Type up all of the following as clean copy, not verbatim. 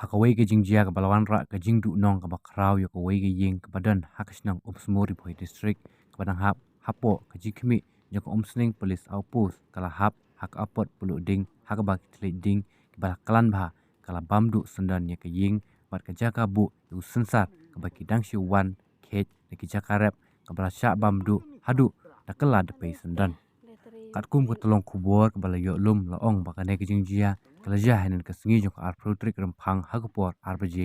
Hakaway ke jingjia ke balawan ra ke jingdu nong ke bakrau yo kaway ke ying ke badan hakasnang umsmuri poi district ke badang hap hapo ke jikmi jo ke umsning polis outpost kala hap hak apot pulu ding hak ba kitli ding ke balak kalan bah kala bamdu sendan ya ke ying bat ke jaka bu yu sensar ke baki dang shi wan khet ne ke jaka rep ke balasya bamdu hadu da kala de pei sendan kat kum ke tolong kubur ke bala yo lum laong bakane ke jingjia kala jah hanen ke sengi jong ar protrik rempang hagapor ar bja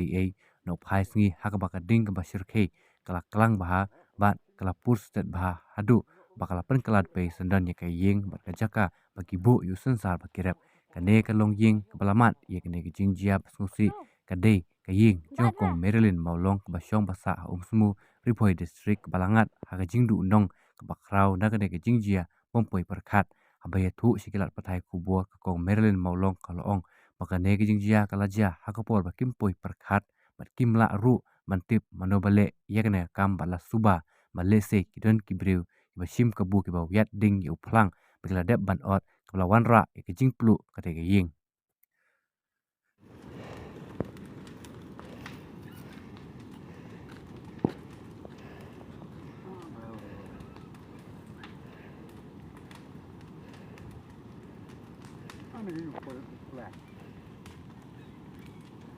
no phai sengi hagabaka ding ke basir ke kala kelang baha bat kala pur stet baha hadu bakala pen kala pe sendan ye ke ying bat ke jaka bagi bu yu sensar baki rep kane ke long ying ke balamat ye kene ke jingjia pasngusi kade ke ying jongkong Marilyn maulong ke basyong basa umsmu ripoi district ke balangat haga jingdu nong ke bakrau na kene ke jingjia pompoi perkat abaya tu sikilat patai kubur ke kong Marilyn maulong kalong maka negi jingjia kalajia hakapor bakim poi perkat bat kimla ru mantip manobale yakne kam bala suba malese kidon kibriu bashim kabu ki bawyat ding yu plang bigla dep ban ot kala wanra ke jingplu kate ke ying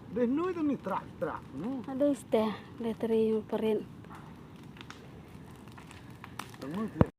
Deh nu itu nih trak nu. Ada isteh, leteri perin.